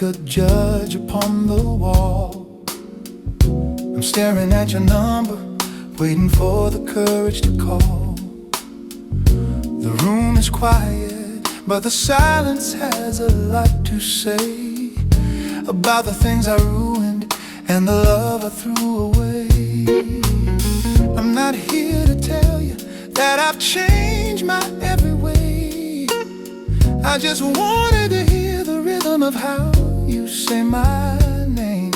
like a judge upon the wall. I'm staring at your number, waiting for the courage to call. The room is quiet, but the silence has a lot to say about the things I ruined and the love I threw away. I'm not here to tell you that I've changed my every way. I just wanted to hear the rhythm of how you say my name.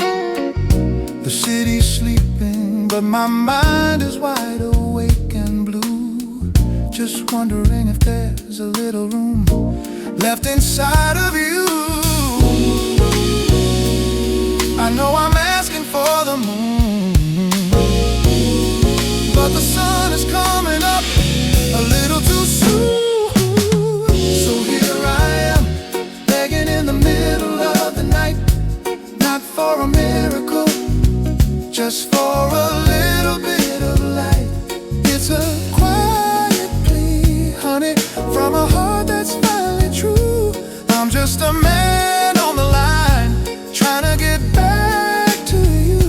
The city's sleeping, but my mind is wide awake and blue, just wondering if there's a little room left inside of you. I know I'm asking for the moon, but the sun is coming up a little too soon. So here I am, begging in the middle of the night, not for a miracle, just for a little bit of light. It's a quiet plea, honey, from a heart that's finally true. I'm just a man on the line, trying to get back to you.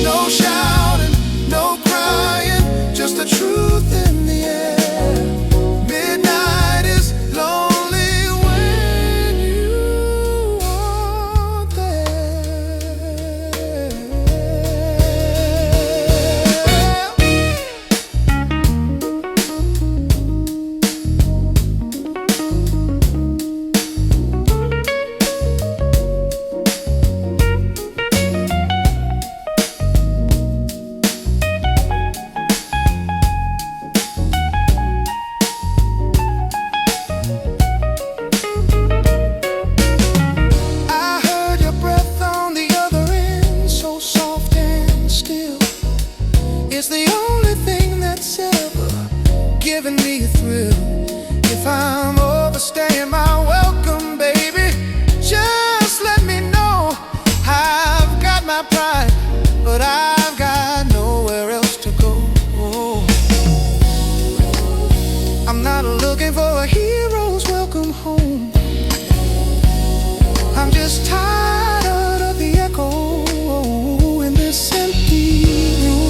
No shouting, no crying, just the truth in the air. Midnight is lonely when you aren't there. It's the only thing that's ever given me a thrill. If I'm overstaying my welcome, baby, just let me know. I've got my pride, but I've got nowhere else to go. I'm not looking for a hero's welcome home. I'm just tired of the echo in this empty room.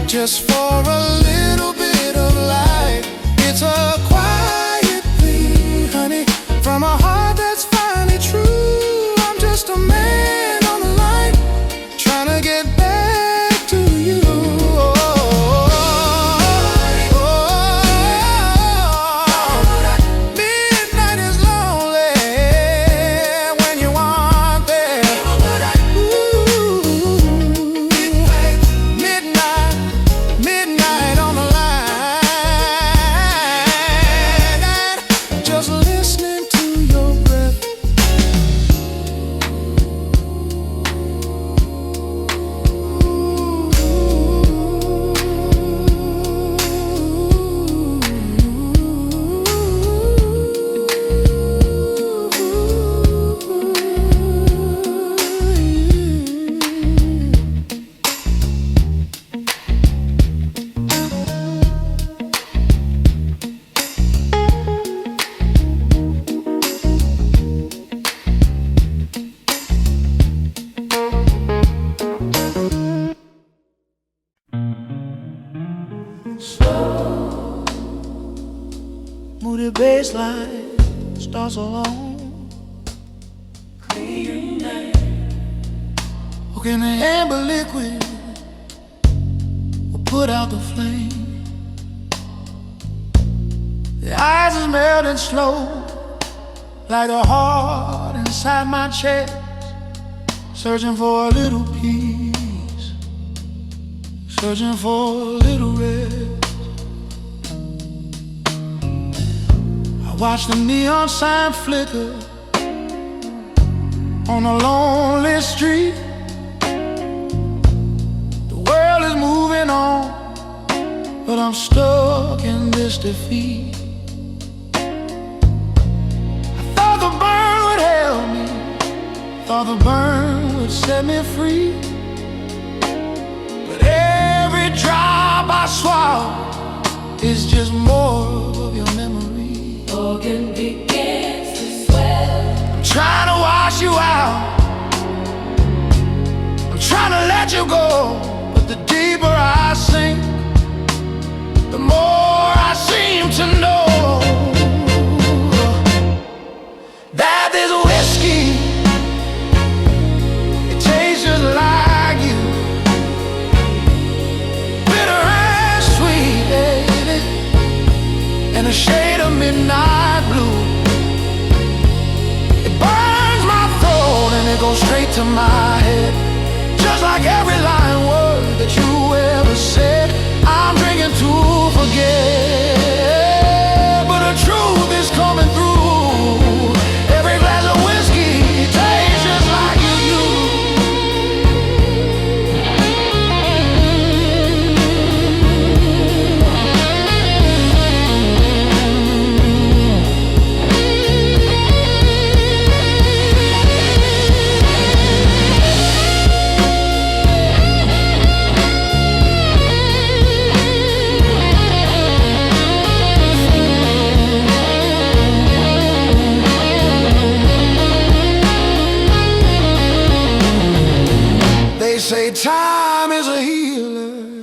Just for a little bit of light. It's a quiet plea, honey, from a heart that's finally true. I'm just a man on the line, trying to get back to you. Midnight is lonely when you aren't there. Midnight on the line, just listening to your breath. Moody baseline starts alone. Hooking the amber liquid will put out the flame. The ice is melting slow, like a heart inside my chest, searching for a little peace, searching for a little rest. I watch the neon sign flicker on a lonely street. The world is moving on, but I'm stuck in this defeat. I thought the burn would help me, thought the burn would could set me free. But every drop I swallow is just more of your memory. Organ begins to swell. I'm trying to wash you out, I'm trying to let you go. But the deeper I sink, the more I seem to know that this whiskey, it tastes just like you. Bitter and sweet, baby, and a shade of midnight blue. It burns my throat and it goes straight to my head. Just like every lying word that you ever said, I'm drinking to forget. But the truth is coming through. Every glass of whiskey tastes just like you say time is a healer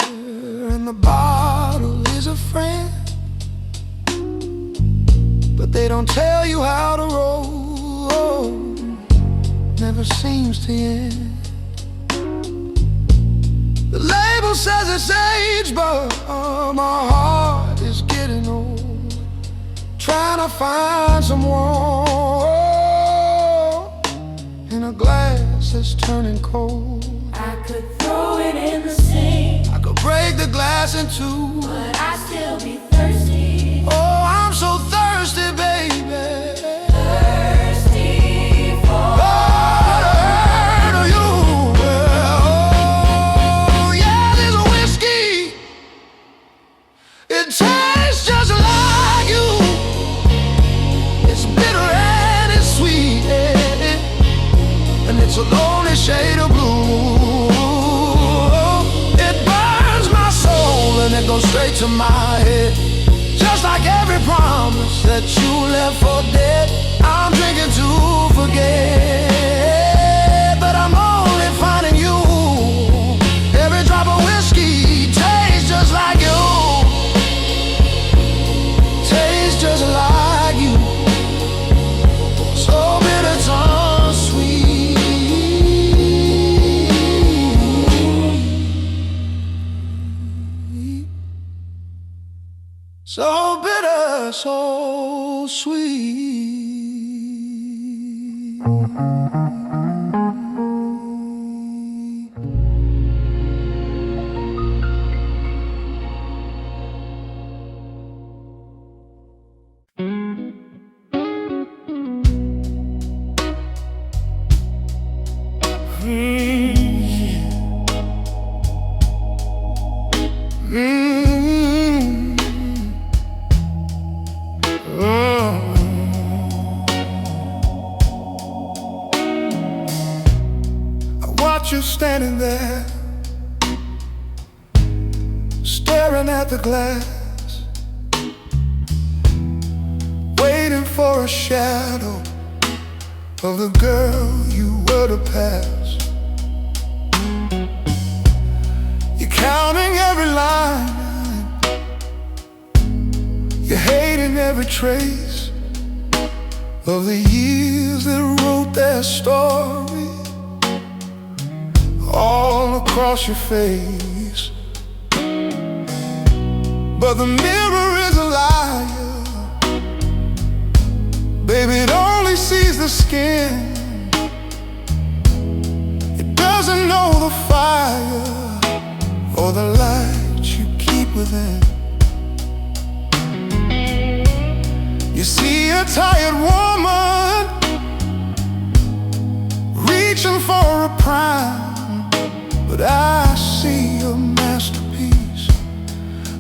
and the bottle is a friend, but they don't tell you how to roll. Never seems to end. The label says it's age, but my heart is getting old. Trying to find some warmth in a glass that's turning cold. I could throw it in the sink, I could break the glass in two, but I'd still be thirsty. Oh, I'm so thirsty, baby. Thirsty for the hurt of you. Oh, yeah, this whiskey, it tastes just like you. It's bitter and it's sweet, and it's a lonely shade of blue. And it goes straight to my head. Just like every promise that you left for dead, I'm drinking to forget. But I'm only finding you. Every drop of whiskey tastes just like you. Tastes just like you. So bitter, so sweet. So bitter, so sweet. You standing there, staring at the glass, waiting for a shadow of the girl you were to pass. You're counting every line, you're hating every trace of the years that wrote their story all across your face. But the mirror is a liar, baby, it only sees the skin. It doesn't know the fire or the light you keep within. You see a tired woman reaching for a prime, but I see a masterpiece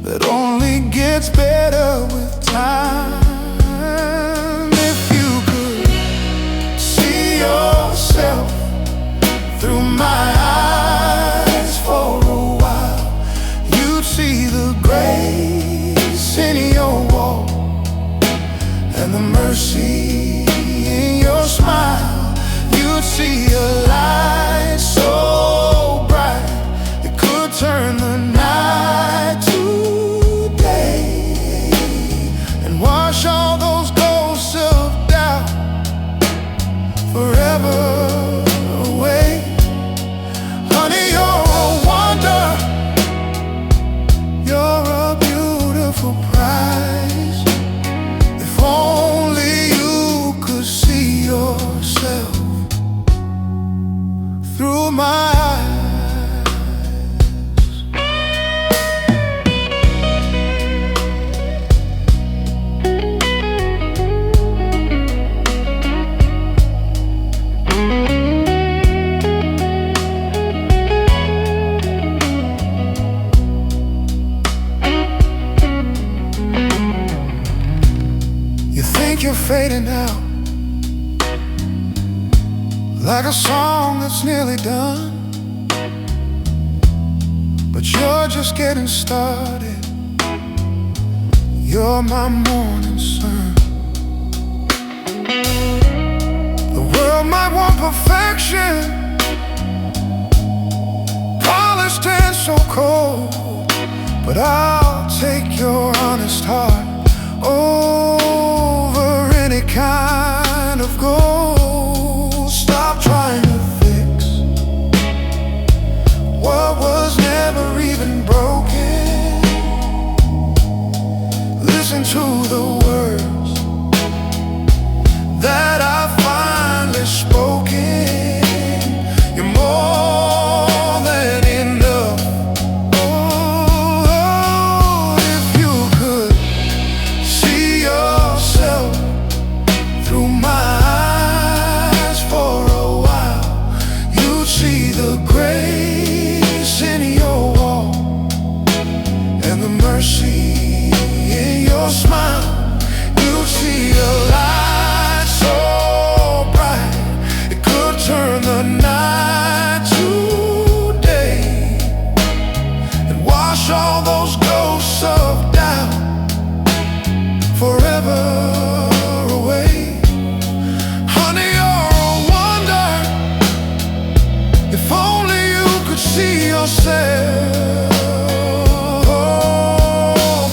that only gets better with time. If you could see yourself through think you're fading out, like a song that's nearly done, but you're just getting started. You're my morning sun. The world might want perfection, polished and so cold, but I'll take your honest heart over any kind of gold. Stop trying to fix what was never even broken. Listen to the words that I finally spoken. You're more than enough. Oh, if you could see yourself through my eyes for a while, you'd see the grace in your walk and the mercy in your smile. You'd see a light so bright it could turn the night to day and wash all those ghosts of doubt forever away. Honey, you're a wonder. If only you could see yourself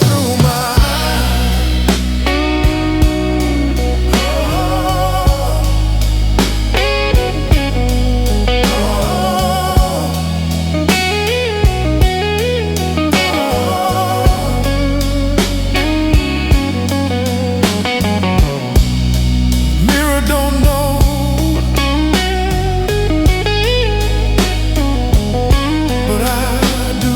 through my eyes. Mirror don't know, but I do.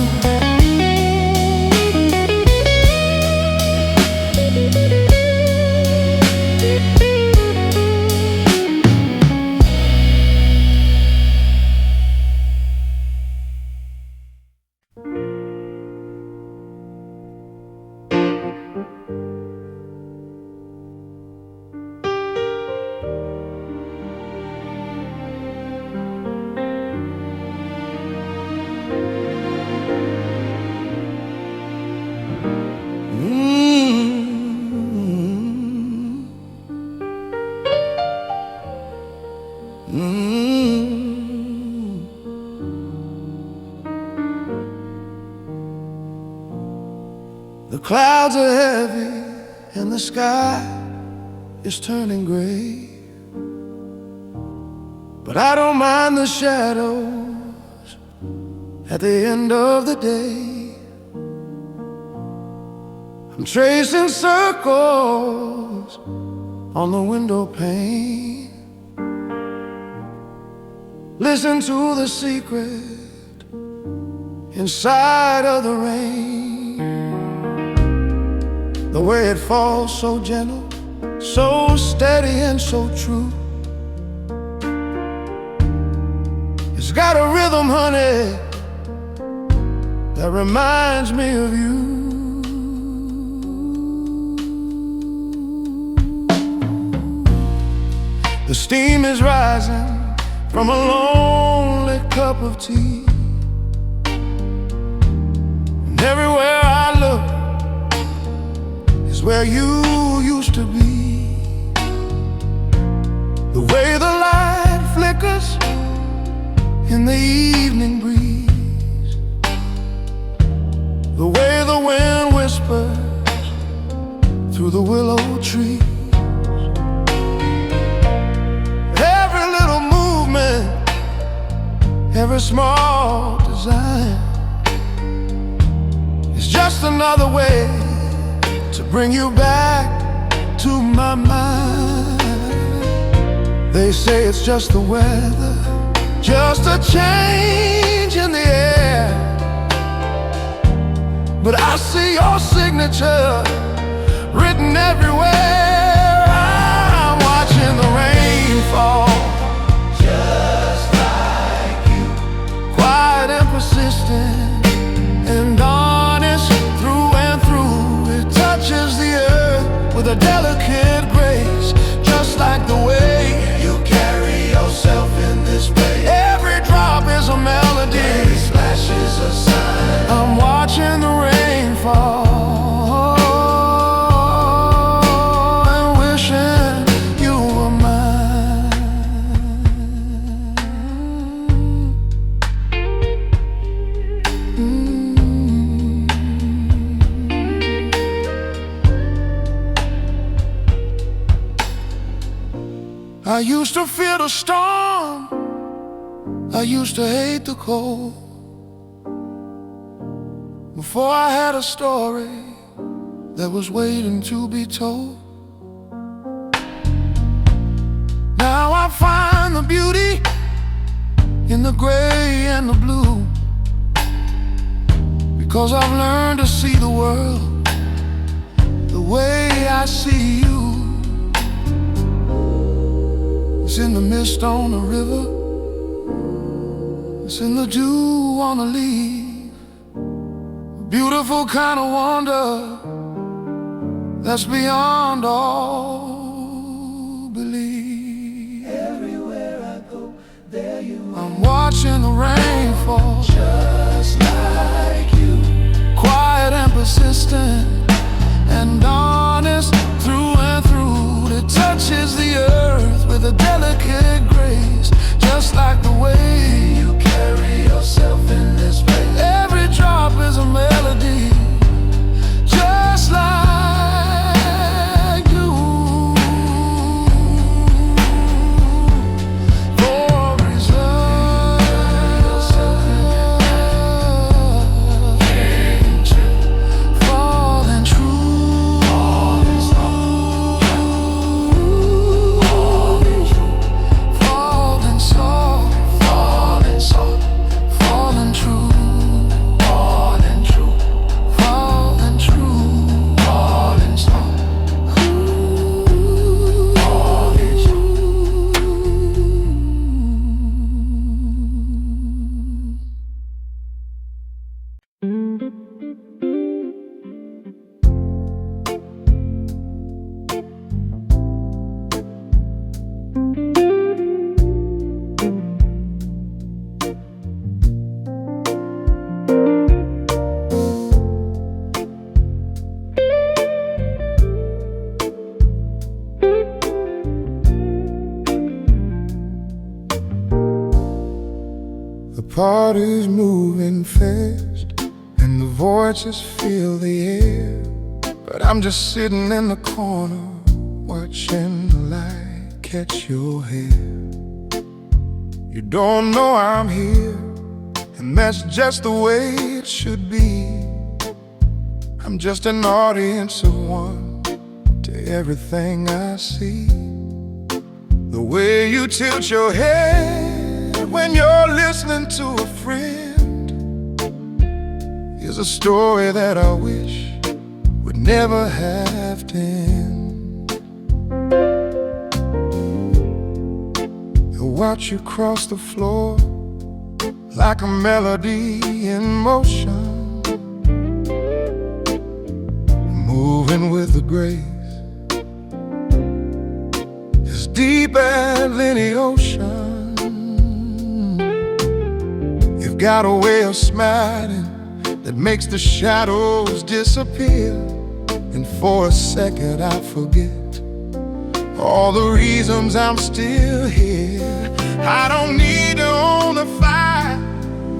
The clouds are heavy and the sky is turning gray, but I don't mind the shadows at the end of the day. I'm tracing circles on the window pane. Listen to the secret inside of the rain. The way it falls so gentle, so steady and so true. It's got a rhythm, honey, that reminds me of you. The steam is rising from a lonely cup of tea, and everywhere I look is where you used to be. The way the light flickers in the evening breeze, the way the wind whispers through the willow tree. Every little movement, every small design is just another way to bring you back to my mind. They say it's just the weather, just a change in the air, but I see your signature written everywhere. I'm watching the rain fall, just like you, quiet and persistent and honest through and through. It touches the earth with a delicate grace. I used to fear the storm, I used to hate the cold. Before I had a story that was waiting to be told. Now I find the beauty in the gray and the blue, because I've learned to see the world the way I see you. It's in the mist on the river, it's in the dew on the leaf, a beautiful kind of wonder that's beyond all belief. Everywhere I go, there you are. I'm watching the rain fall, just like you. Quiet and persistent and honest through and through. It touches the earth with a delicate grace, just like the way you carry yourself in this place. Every drop is a melody, just like you. For reserve, falling true, falling soft, falling soft, falling true, falling true, falling true, falling soft, falling true. The party's moving fast and the voices fill the air, but I'm just sitting in the corner watching the light catch your hair. You don't know I'm here, and that's just the way it should be. I'm just an audience of one to everything I see. The way you tilt your head when you're listening to a friend is a story that I wish would never have to end. I watch you cross the floor like a melody in motion, moving with a grace as deep as any ocean. Got a way of smiling that makes the shadows disappear, and for a second I forget all the reasons I'm still here. I don't need to own the fire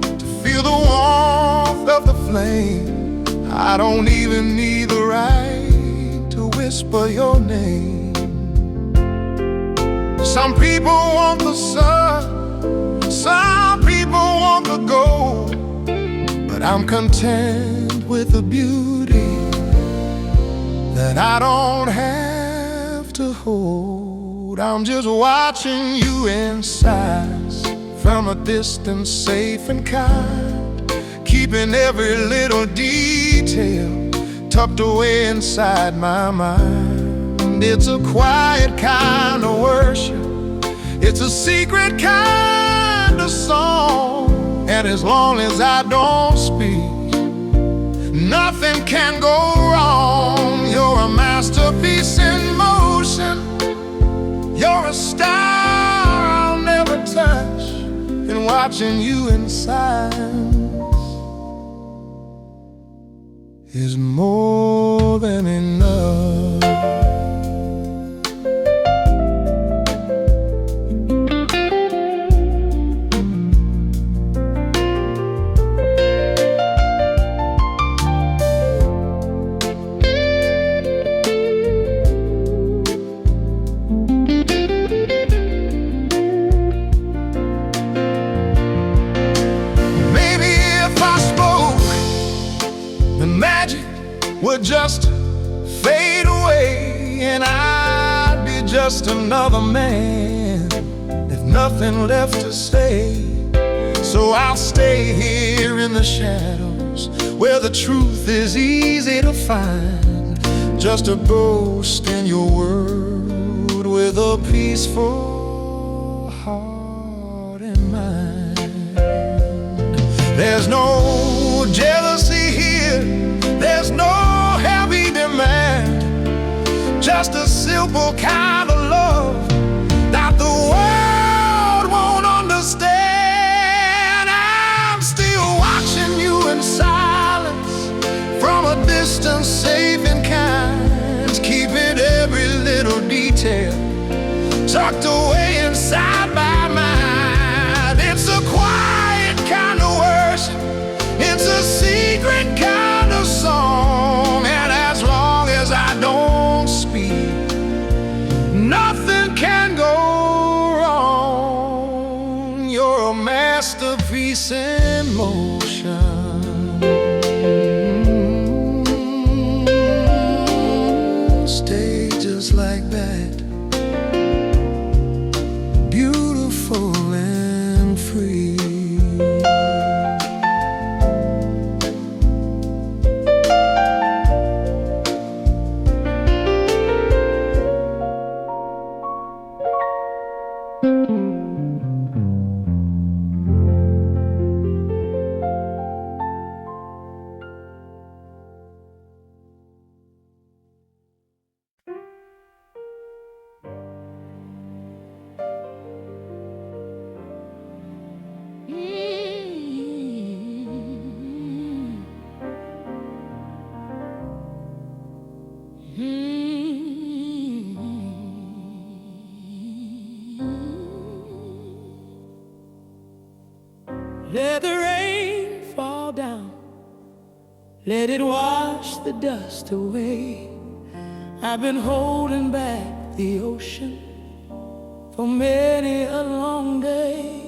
to feel the warmth of the flame. I don't even need the right to whisper your name. Some people want the sun, some people want the gold, but I'm content with the beauty that I don't have to hold. I'm just watching you in size from a distance, safe and kind, keeping every little detail tucked away inside my mind. It's a quiet kind of worship, it's a secret kind of song, and as long as I don't speak, nothing can go wrong. You're a masterpiece in motion, you're a star I'll never touch, and watching you in silence is more than enough. would just fade away, and I'd be just another man with nothing left to say. So I'll stay here in the shadows where the truth is easy to find, just a ghost in your world with a peaceful heart and mind. There's no jealousy here, there's no heavy demand, just a simple kind of love that the world won't understand. I'm still watching you in silence from a distance, safe and kind, keeping every little detail tucked away inside my mind. It's a quiet kind of worship, it's a secret kind of song, and as long as I don't speak, nothing can go wrong. You're a masterpiece in motion, stay just like that, beautiful and free. Let the rain fall down, let it wash the dust away. I've been holding back the ocean for many a long day.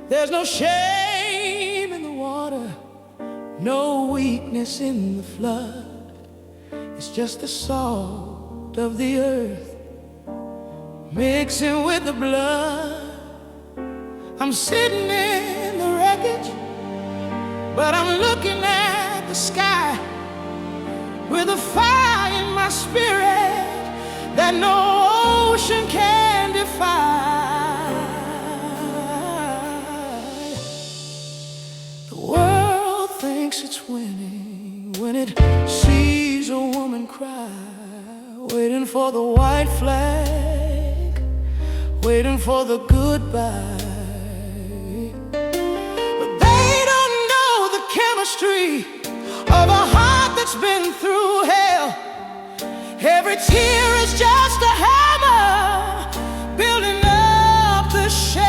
There's no shame in the water, no weakness in the flood. It's just the salt of the earth mixing with the blood. I'm sitting in the wreckage, but I'm looking at the sky with a fire in my spirit that no ocean can defy. The world thinks it's winning when it sees a woman cry, waiting for the white flag, waiting for the goodbye. Chemistry of a heart that's been through hell. Every tear is just a hammer building up the shell.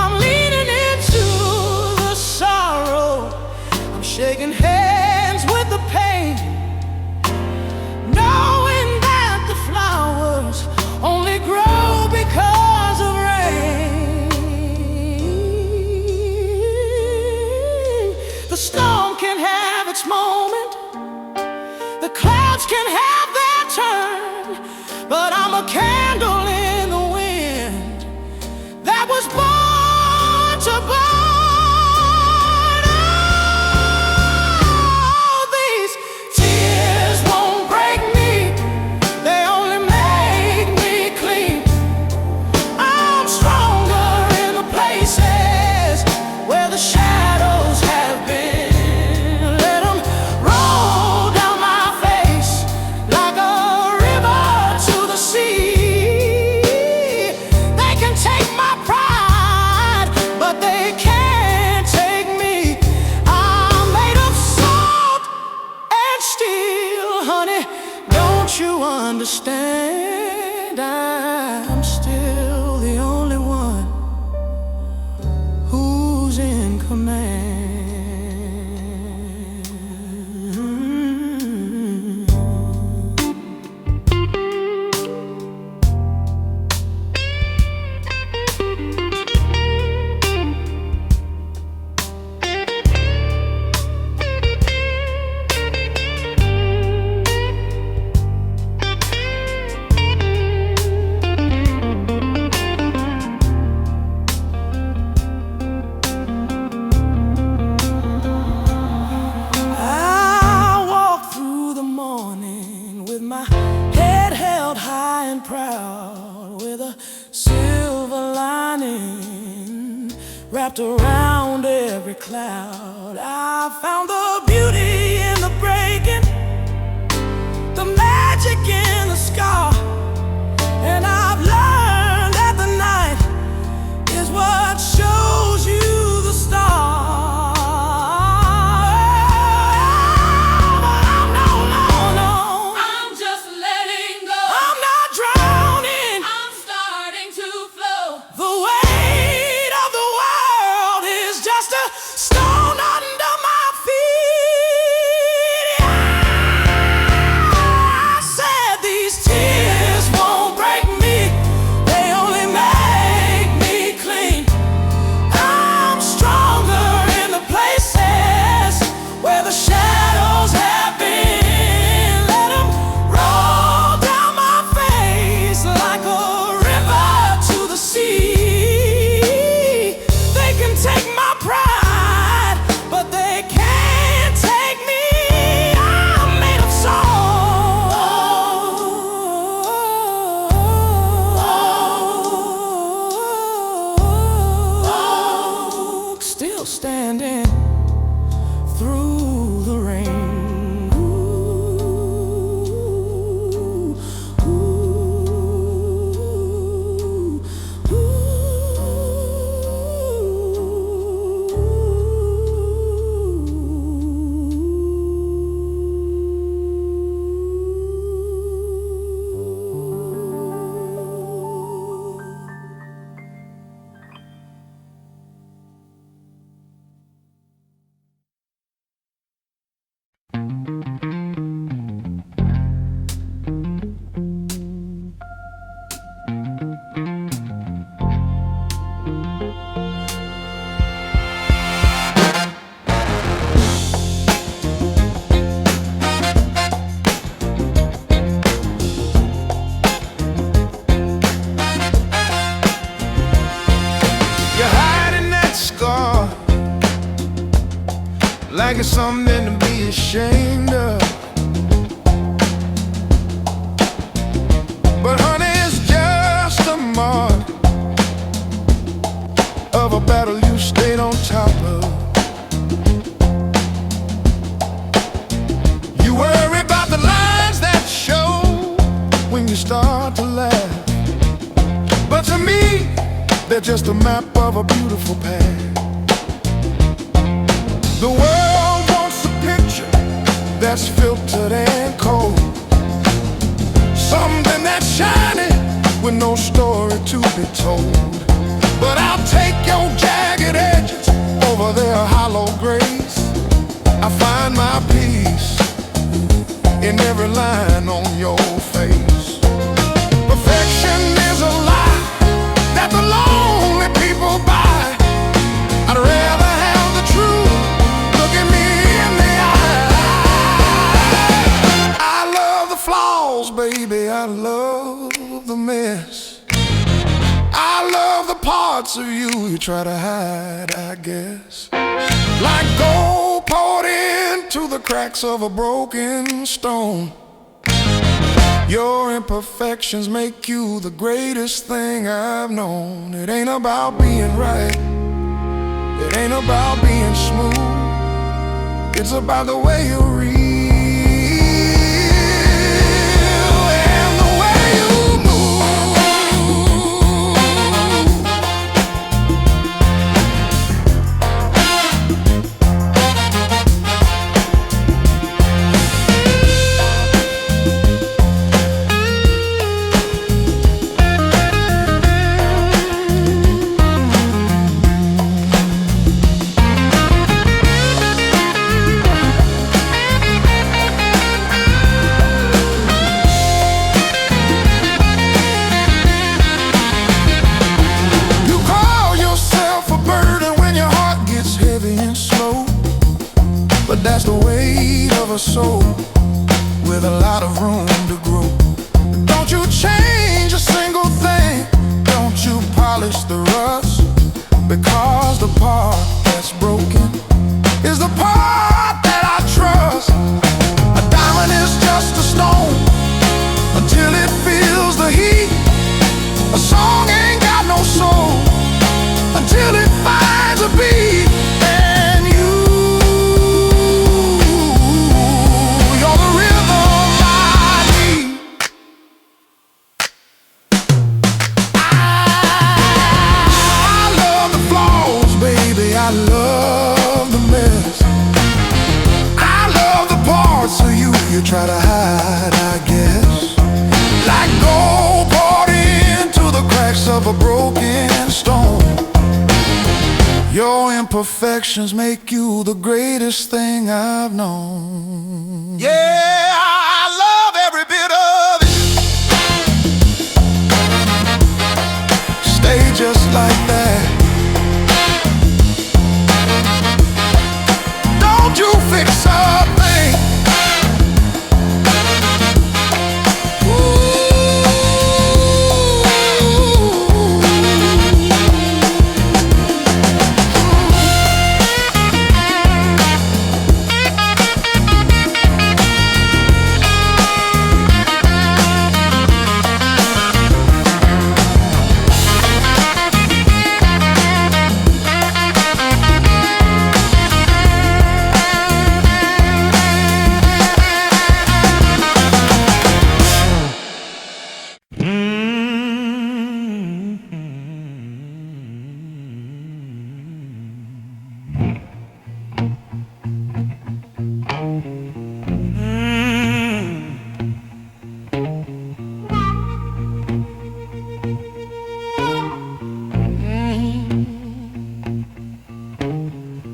I'm leaning into the sorrow, I'm shaking hands with the pain, knowing that the flowers only grow because of rain. The storm can have its moment, the clouds can have their turn, but I'm a candle in the wind that was born to burn. Oh, these tears won't break me, they only make me clean. I'm stronger in the places where the shadows have been. Understand, I'm still the only one who's in command. every cloud. I found the beauty in the breaking, the magic in the scar, and I've learned that the night is what shows you the star. Standing through the rain. Ooh, ooh, ooh, like it's something to be ashamed of. But honey, it's just a mark of a battle you stayed on top of. You worry about the lines that show when you start to laugh, but to me, they're just a map of a beautiful path. The world wants a picture that's filtered and cold, something that's shiny with no story to be told. But I'll take your jagged edges over their hollow grace. I find my peace in every line on your face. Perfection is a lie that the lonely people buy. I'd rather have the truth. Look at me in the eye. I love the flaws, baby, I love the mess. I love the parts of you try to hide, I guess. Like gold poured into the cracks of a broken stone. Your imperfections make you the greatest thing I've known. It ain't about being right, it ain't about being smooth. It's about the way you read and the way you that's the weight of a soul with a lot of room to grow. Don't you change a single thing, don't you polish the rust, because the part that's broken is the part that I trust. A diamond is just a stone until it feels the heat. A song ain't got no soul until it finds a beat. you try to hide, I guess. Like gold poured into the cracks of a broken stone. Your imperfections make you the greatest thing I've known. Yeah, I love every bit of it. Stay just like that. Don't you fix a thing.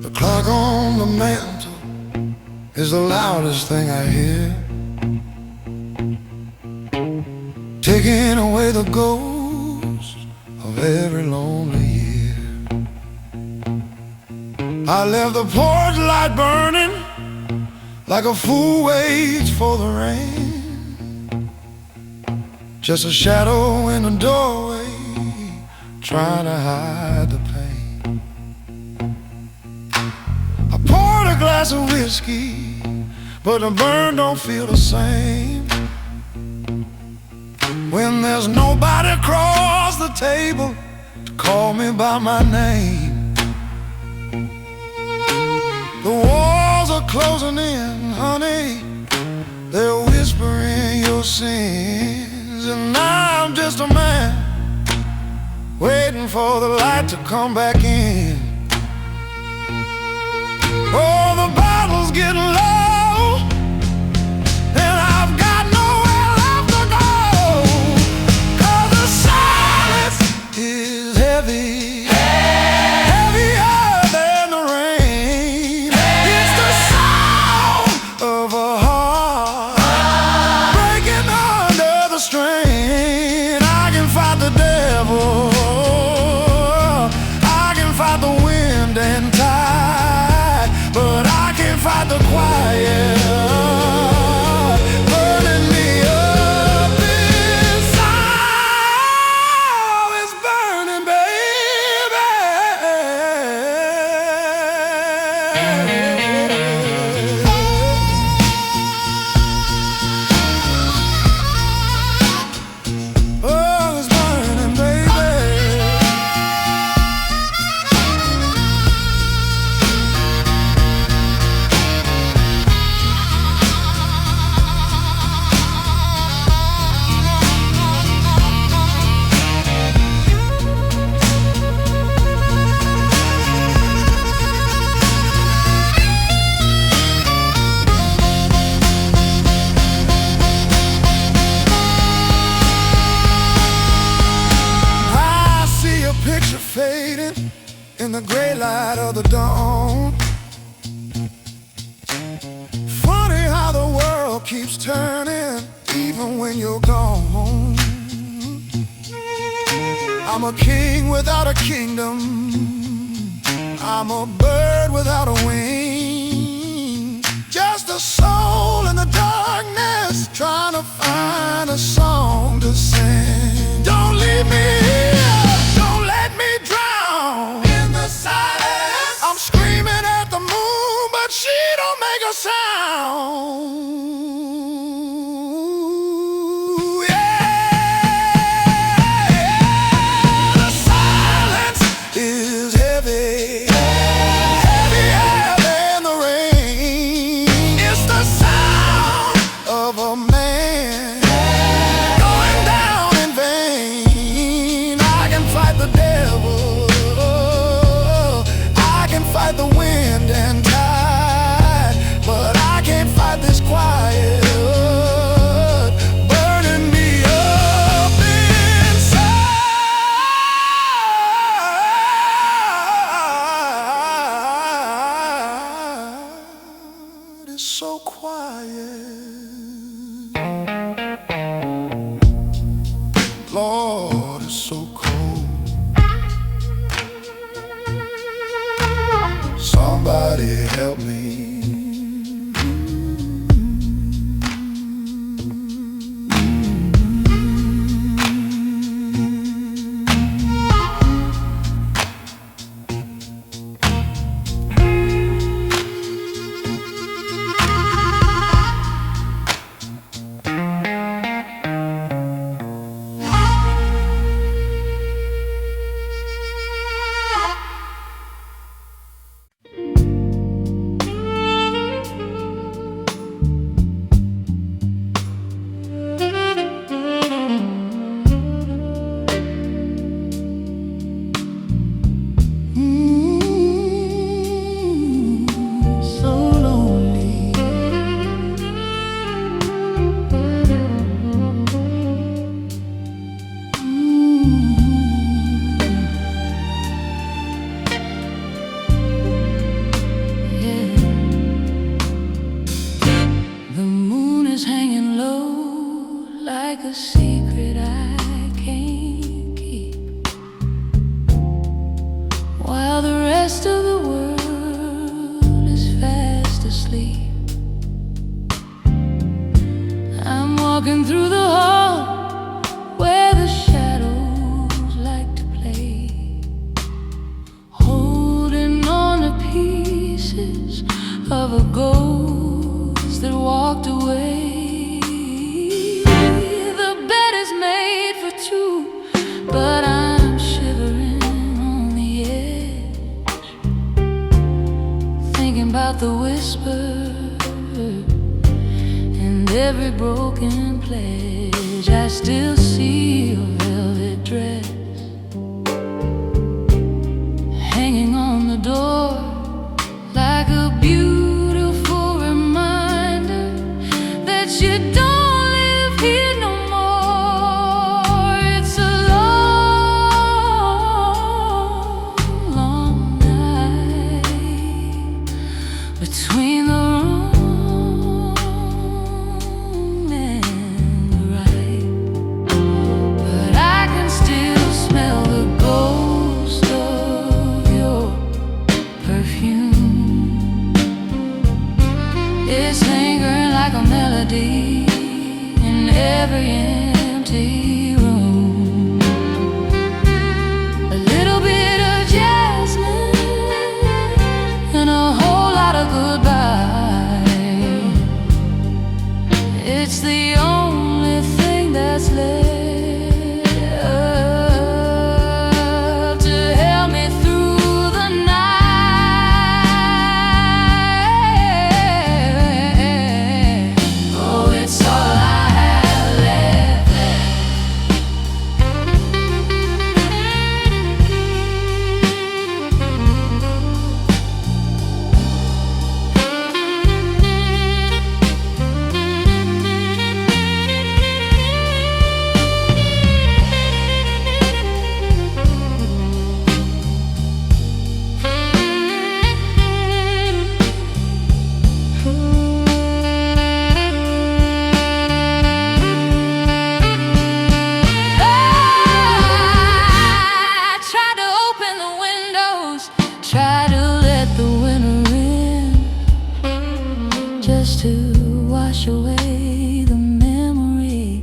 The clock on the mantle is the loudest thing I hear, taking away the ghost of every lonely year. I left the porch light burning like a fool waits for the rain, just a shadow in the doorway trying to hide the pain. I poured a glass of whiskey, but the burn don't feel the same when there's nobody across the table to call me by my name. The walls are closing in, honey, they're whispering your sins, and I'm just a man waiting for the light to come back in. Oh, the bottle's getting low, and I've got nowhere left to go, 'cause the silence is heavy, heavier than the rain. It's the sound of a heart breaking under the strain. I can fight the devil, I can fight the wind and tide, but I can't fight the quiet burning me up inside. Oh, it's burning, baby. Oh, it's burning, baby. I see a picture fading in the gray light of the dawn. Funny how the world keeps turning even when you're gone. I'm a king without a kingdom, I'm a bird without a wing, just a soul in the darkness trying to find a song to sing. Don't leave me here, don't let me drown in the silence. I'm screaming at the moon, but she don't make a sound. The silence is heavy, heavier than the rain. It's the sound of a man going down in vain. I can fight the devil, I can fight the wind and tide, but I can't fight this quiet somebody help me. A secret I can't keep, while the rest of the world is fast asleep. I'm walking through the hall where the shadows like to play, holding on to pieces of a ghost that walked away. But I'm shivering on the edge, thinking about the whisper and every broken pledge. I still see your velvet dress hanging on the door like a beautiful reminder that you don't live here no more. Between the wrong and the right, but I can still smell the ghost of your perfume. It's lingering like a melody in every empty room. A little bit of jasmine and a whole lot of goodbye. It's the only thing that's left to help me through the night. Oh, it's all I have left. To wash away the memory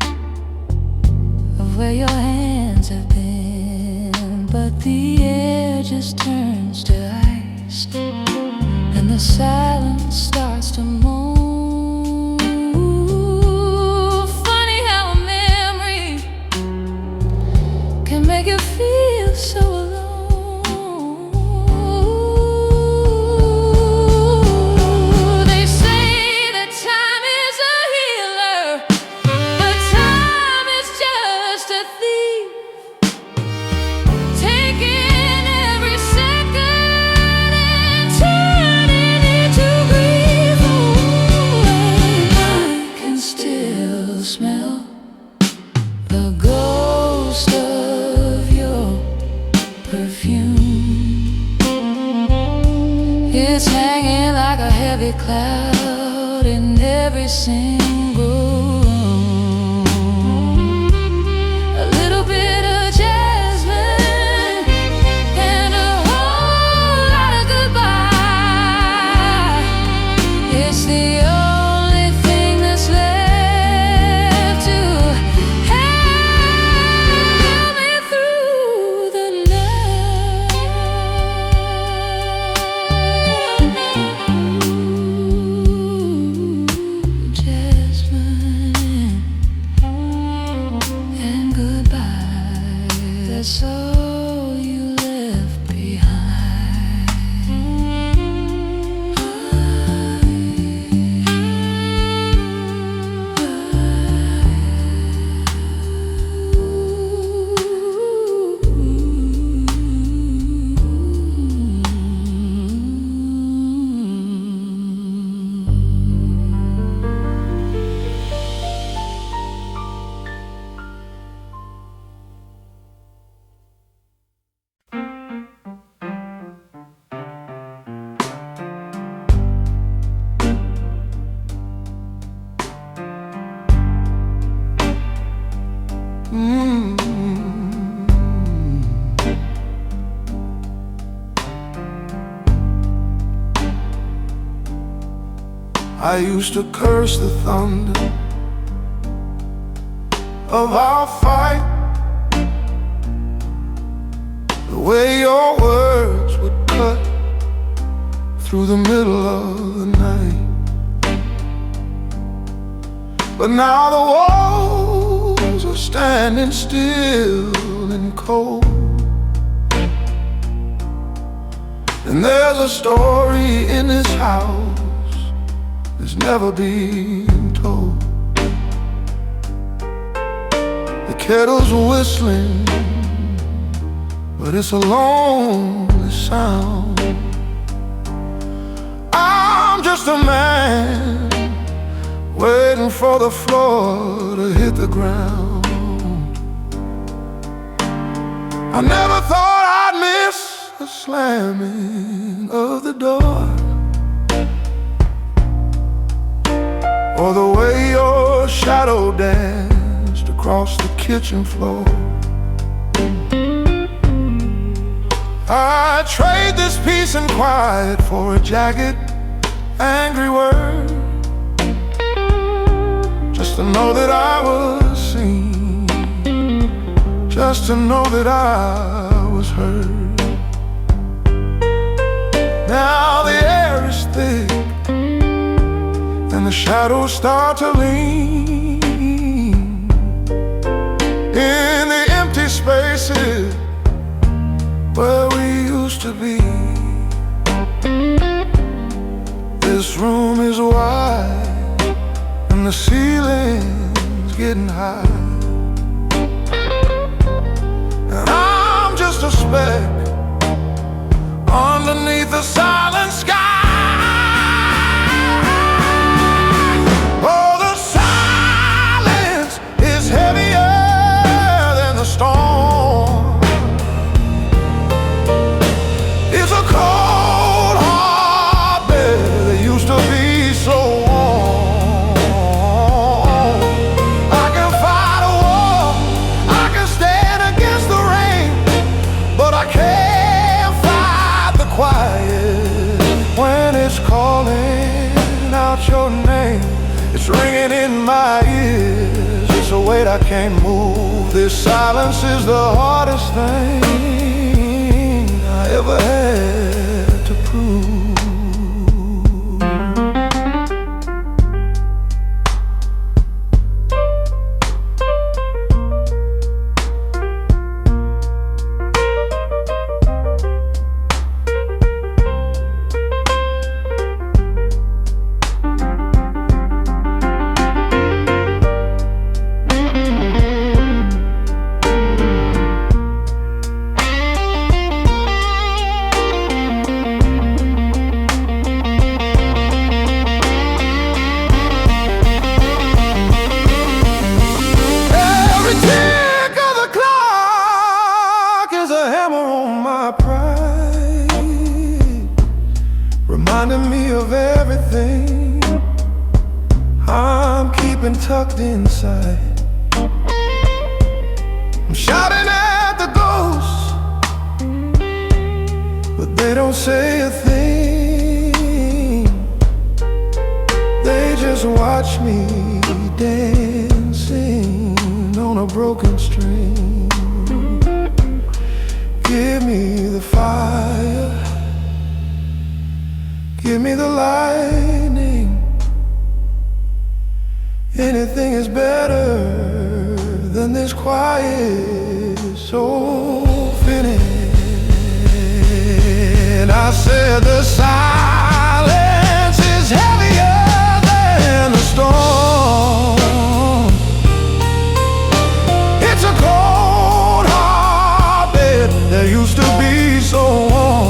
of where your hands have been, but the air just turns to ice and the silence starts to moan. Funny how a memory can make you feel so alone. Smell the ghost of your perfume. It's hanging like a heavy cloud in every single room. A little bit of jasmine and a whole lot of goodbye. I used to curse the thunder of our fight, the way your words would cut through the middle of the night. But now the walls are standing still and cold, and there's a story in this house that's never been told. The kettle's whistling, but it's a lonely sound. I'm just a man waiting for the floor to hit the ground. I never thought I'd miss the slamming of the door, or the way your shadow danced across the kitchen floor. I'd trade this peace and quiet for a jagged, angry word, just to know that I was seen, just to know that I was heard. Now the air is thick and the shadows start to lean in the empty spaces where we used to be. This room is wide and the ceiling's getting high, and I'm just a speck underneath the silent sky. Oh, the silence is heavier than the storm. It's a cold, hard bed that used to be so warm. I can fight a war, I can stand against the rain, but I can't fight the quiet when it's calling out your name. It's ringing in my ears, it's a weight I can't move. This silence is the hardest thing I ever had to prove. Reminding me of everything I'm keeping tucked inside. I'm shouting at the ghosts, but they don't say a thing. They just watch me dancing on a broken string. Give me the fire, give me the lightning. Anything is better than this quiet soul feeling. I said the silence is heavier than the storm. It's a cold, hard bed that used to be so warm.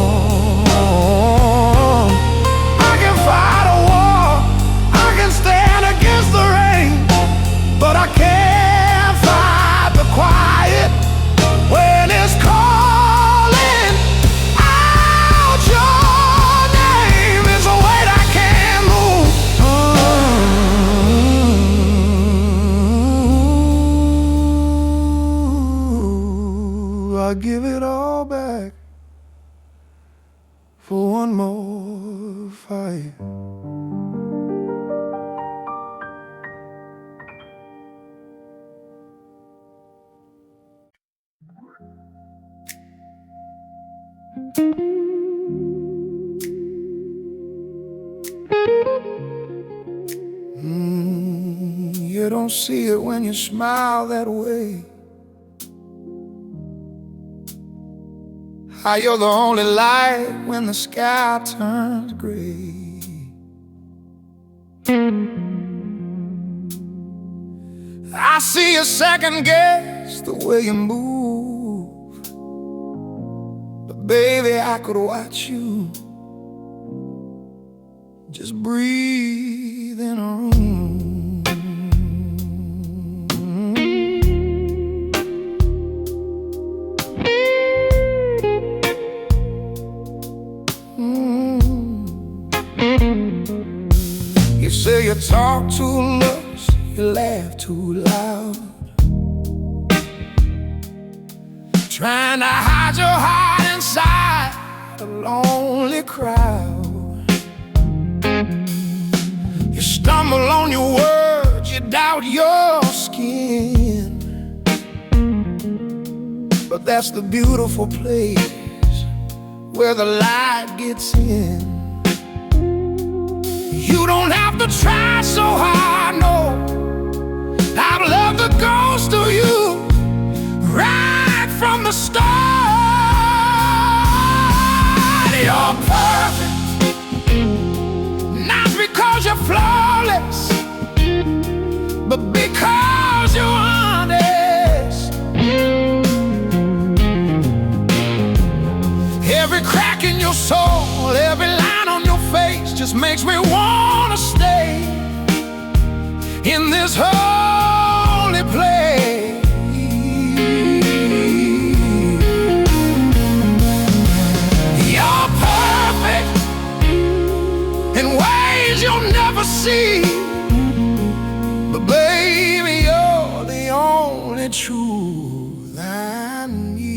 But I can't fight the quiet when it's calling out your name. It's a weight I can't move. I give it all back for one more fight. You don't see it when you smile that way. How you're the only light when the sky turns gray. I see you second guess the way you move, but baby, I could watch you just breathe in a room. You say you talk too much, you laugh too loud, trying to hide your heart inside a lonely crowd. You stumble on your words, you doubt your skin, but that's the beautiful place where the light gets in. You don't have to try so hard, no. I've loved the ghost of you right from the start. You're perfect, not because you're flawless, but because you're honest. Every crack in your soul, every line on your face just makes me wanna stay in this holy place. You're perfect in ways you'll never see, but baby, you're the only truth I need.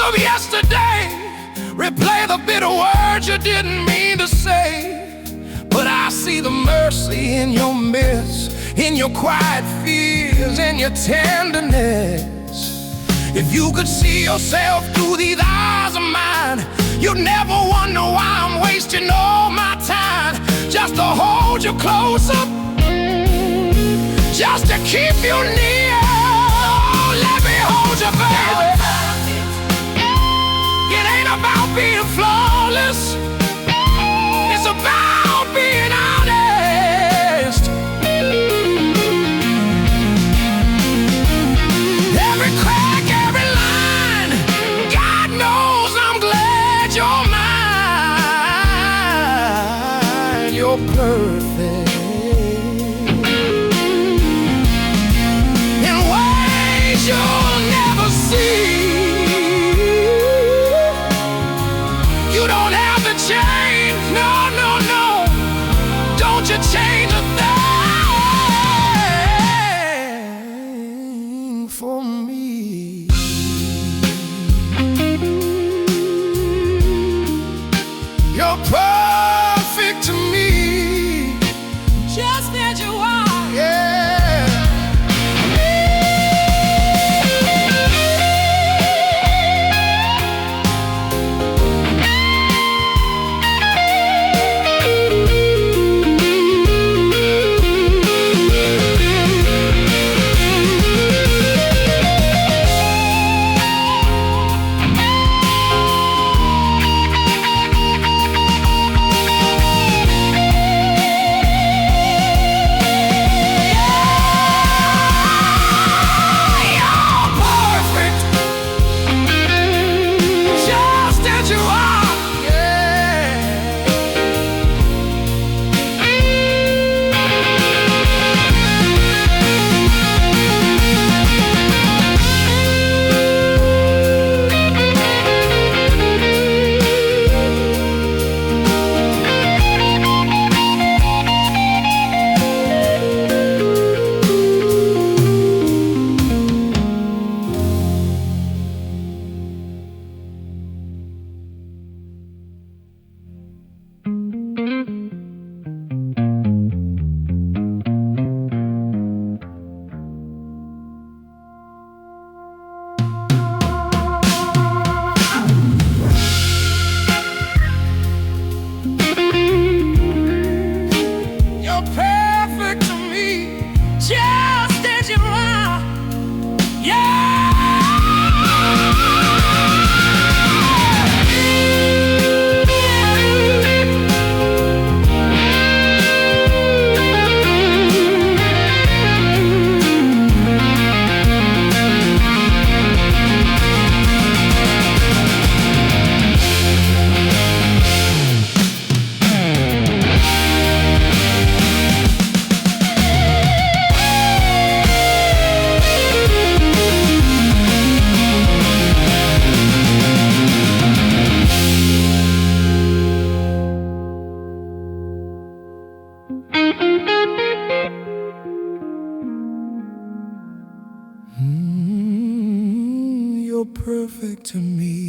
Of yesterday, replay the bitter words you didn't mean to say. But I see the mercy in your mess, in your quiet fears, in your tenderness. If you could see yourself through these eyes of mine, you'd never wonder why I'm wasting all my time just to hold you closer, just to keep you near. Oh, let me hold you, baby. It ain't about being flawless, it's about being honest. Every crack, every line, God knows I'm glad you're mine. You're perfect in ways you'll never see. You don't have to change, no, no, no. Don't you change a thing for me. You're perfect to me, just as you are, yeah. to me.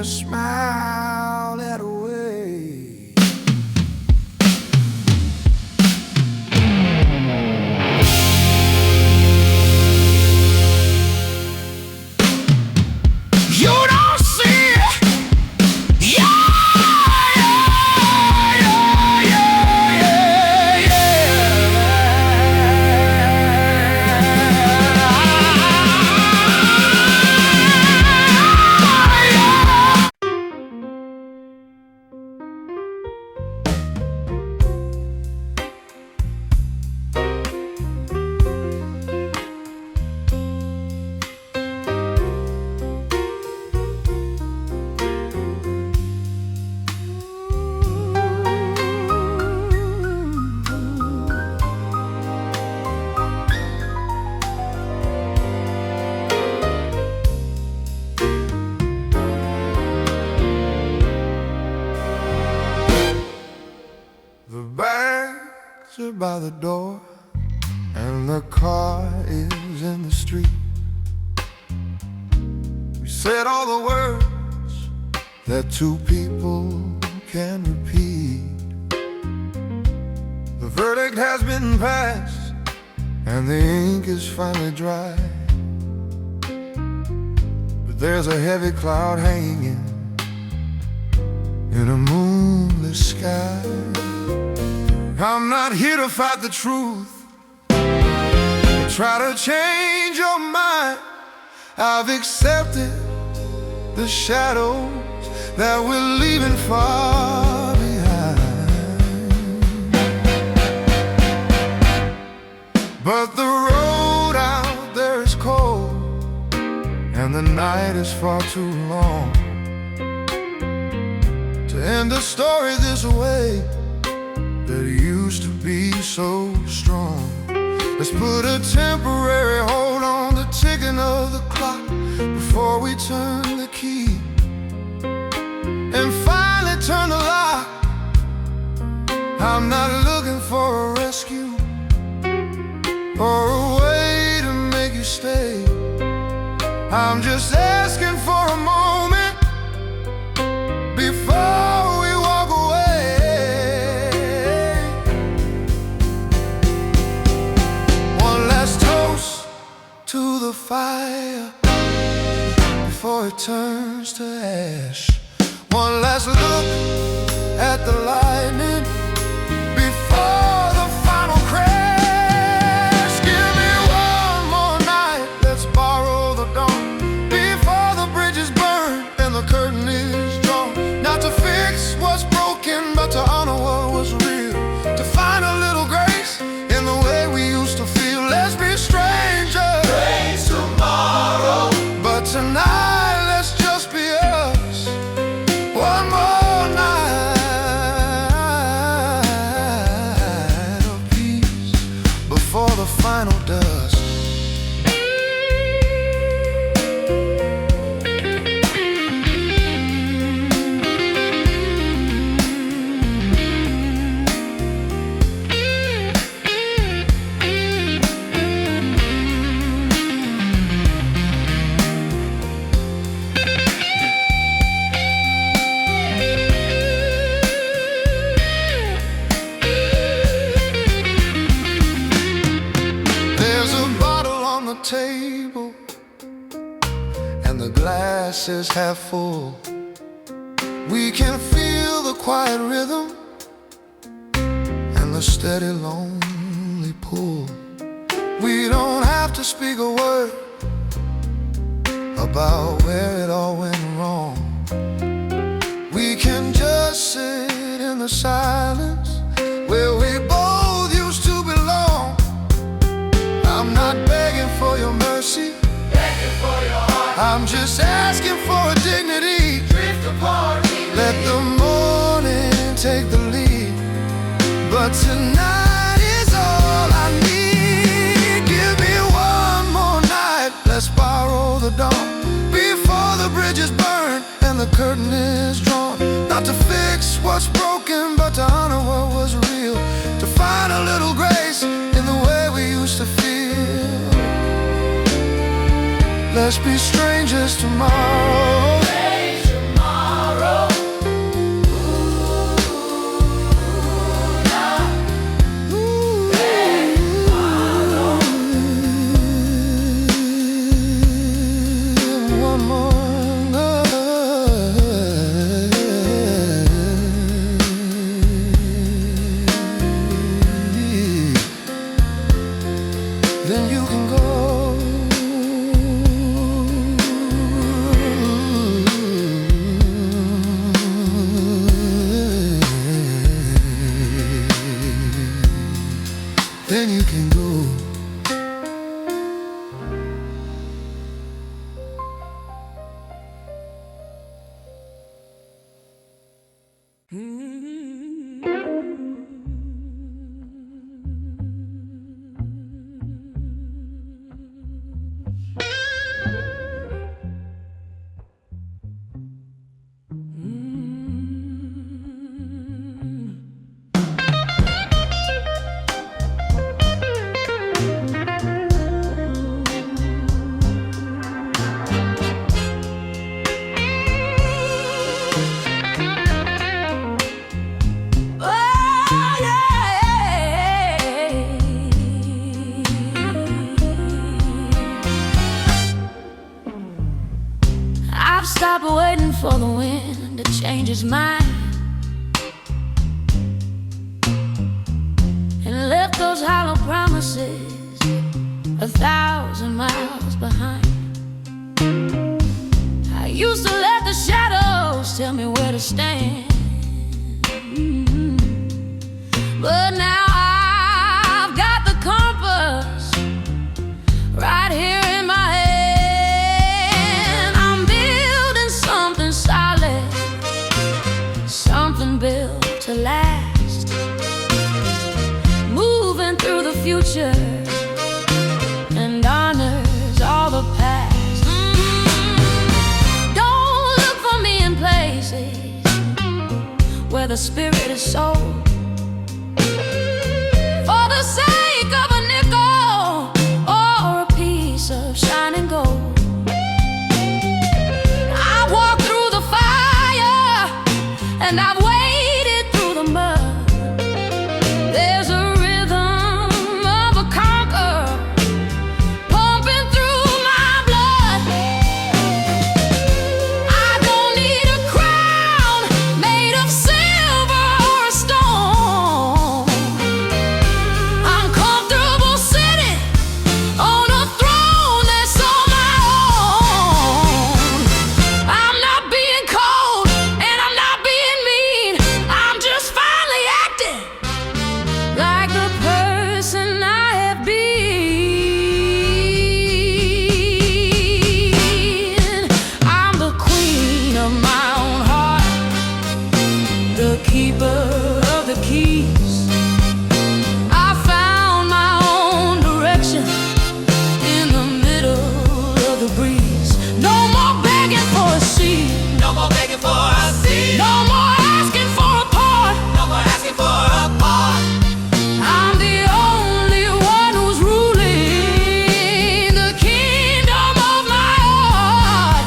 Smile that way. You don't see it. Yeah, yeah, yeah, yeah, The bags are by the door, and the car is in the street. We said all the words that two people can repeat. The verdict has been passed, and the ink is finally dry. But there's a heavy cloud hanging in a moonless sky. I'm not here to fight the truth or try to change your mind. I've accepted the shadows that we're leaving far behind. But the road out there is cold, and the night is far too long to end the story this way that used to be so strong. Let's put a temporary hold on the ticking of the clock before we turn the key and finally turn the lock. I'm not looking for a rescue or a way to make you stay. I'm just asking for a moment before we walk away. One last toast to the fire before it turns to ash. One last look at the lightning before the final crash. Give me one more night, let's borrow the dawn before the bridge is burned and the curtain is drawn. Not to fix what's broken, but to honor what was real, to find a little grace in the way we used to feel. Let's be strangers, praise tomorrow, but tonight let's just be us. One more night of peace before the final dust. Table and the glass is half full. We can feel the quiet rhythm a steady, lonely pull. We don't have to speak a word about where it all went wrong. We can just sit in the silence where we both used to belong. I'm not begging for your mercy, Begging for your heart. I'm just asking for dignity. Drift apart. Let the morning take the lead, but tonight is all I need. Give me one more night, let's borrow the dawn before the bridges burn and the curtain is drawn. Not to fix what's broken, but to honor what was real, to find a little grace in the way we used to feel. Let's be strangers tomorrow. Then you can go. Then you can go. Stop waiting for the wind to change his mind and left those hollow promises 1,000 miles behind. I used to let the shadows tell me where to stand, but now I've got the compass right here in my head. Built to last, moving through the future and honors all the past. Don't look for me in places where the spirit is sold for the sake of a nickel or a piece of shining gold. I walked through the fire and I've waded through the mud. There's a rhythm of a conqueror pumping through my blood. I don't need a crown made of silver or a stone. I'm comfortable sitting on a throne that's all my own. I'm not being cold and I'm not being mean. I'm just finally acting like the person I have been. I'm the queen of my own heart, the keeper of the keys. I found my own direction in the middle of the breeze. No more begging for a seat. No more begging for a seat. No more asking for a part. No more asking for a part. I'm the only one who's ruling the kingdom of my heart.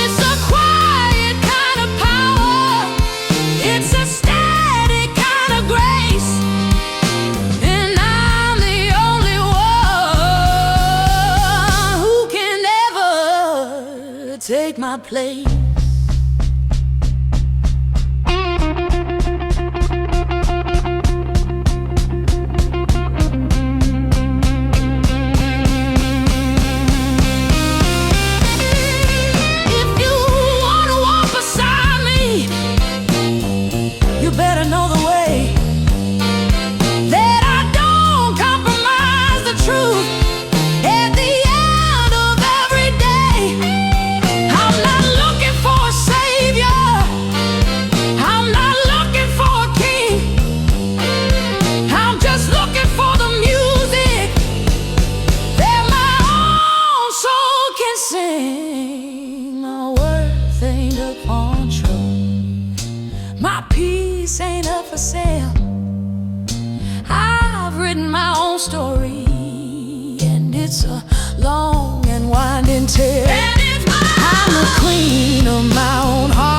It's a quiet kind of power. It's a steady kind of grace. And I'm the only one who can ever take my place. for sale. I've written my own story, and it's a long and winding tale. I'm the queen of my own heart.